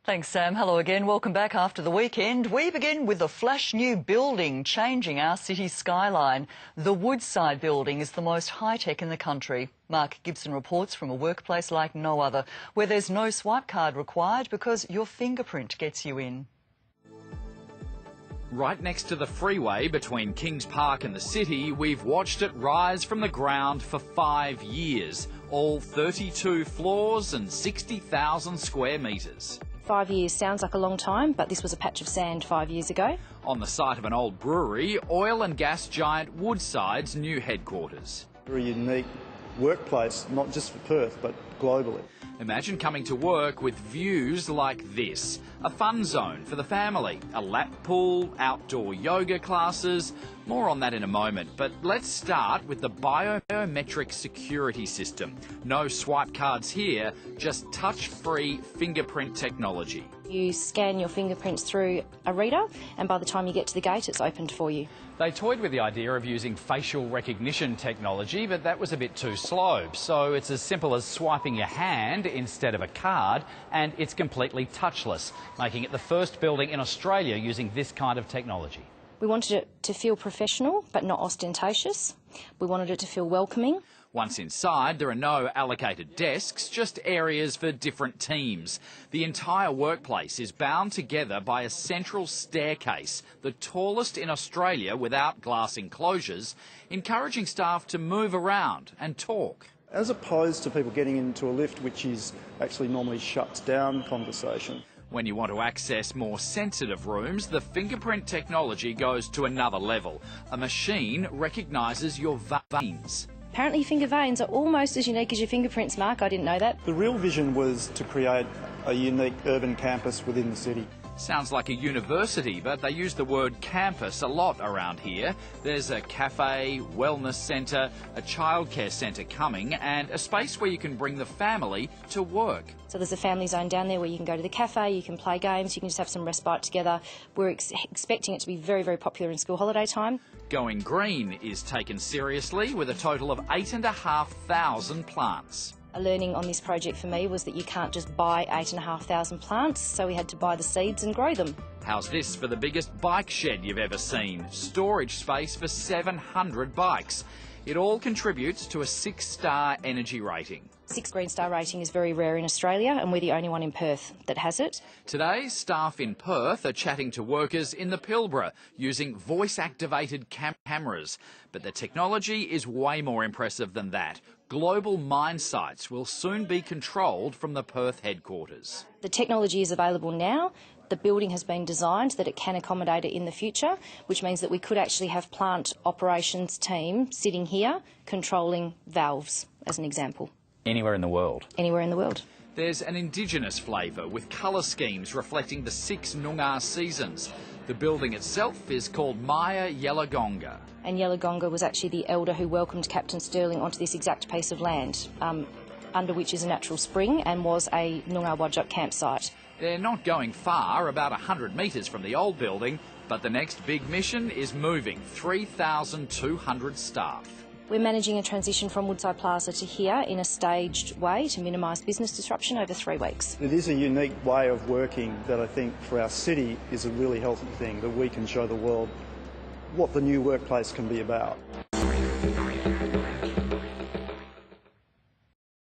Thanks, Sam. Hello again. Welcome back after the weekend. We begin with a flash new building changing our city skyline. The Woodside building is the most high-tech in the country. Mark Gibson reports from a workplace like no other, where there's no swipe card required because your fingerprint gets you in. Right next to the freeway between Kings Park and the city, we've watched it rise from the ground for 5 years, all 32 floors and 60,000 square metres. 5 years sounds like a long time, but this was a patch of sand 5 years ago. On the site of an old brewery, oil and gas giant Woodside's new headquarters. Very unique workplace, not just for Perth, but globally. Imagine coming to work with views like this. A fun zone for the family, a lap pool, outdoor yoga classes. More on that in a moment, but let's start with the biometric security system. No swipe cards here, just touch-free fingerprint technology. You scan your fingerprints through a reader, and by the time you get to the gate, it's opened for you. They toyed with the idea of using facial recognition technology, but that was a bit too slow. So it's as simple as swiping your hand instead of a card, and it's completely touchless, making it the first building in Australia using this kind of technology. We wanted it to feel professional, but not ostentatious. We wanted it to feel welcoming. Once inside, there are no allocated desks, just areas for different teams. The entire workplace is bound together by a central staircase, the tallest in Australia without glass enclosures, encouraging staff to move around and talk. As opposed to people getting into a lift, which is actually normally shuts down conversation. When you want to access more sensitive rooms, the fingerprint technology goes to another level. A machine recognises your veins. Apparently your finger veins are almost as unique as your fingerprints, Mark. I didn't know that. The real vision was to create a unique urban campus within the city. Sounds like a university, but they use the word campus a lot around here. There's a cafe, wellness centre, a childcare centre coming, and a space where you can bring the family to work. So there's a family zone down there where you can go to the cafe, you can play games, you can just have some respite together. We're expecting it to be very, very popular in school holiday time. Going green is taken seriously with a total of 8,500 plants. A learning on this project for me was that you can't just buy 8,500 plants, so we had to buy the seeds and grow them. How's this for the biggest bike shed you've ever seen? Storage space for 700 bikes. It all contributes to a 6-star energy rating. 6 Green Star rating is very rare in Australia, and we're the only one in Perth that has it. Today, staff in Perth are chatting to workers in the Pilbara using voice-activated cameras. But the technology is way more impressive than that. Global mine sites will soon be controlled from the Perth headquarters. The technology is available now. The building has been designed that it can accommodate it in the future, which means that we could actually have plant operations team sitting here controlling valves, as an example. Anywhere in the world? Anywhere in the world. There's an Indigenous flavour with colour schemes reflecting the 6 Noongar seasons. The building itself is called Maya Yellagonga. And Yellagonga was actually the elder who welcomed Captain Stirling onto this exact piece of land, under which is a natural spring and was a Noongar Wadjuk campsite. They're not going far, about 100 metres from the old building, but the next big mission is moving 3,200 staff. We're managing a transition from Woodside Plaza to here in a staged way to minimise business disruption over 3 weeks. It is a unique way of working that I think for our city is a really healthy thing, that we can show the world what the new workplace can be about.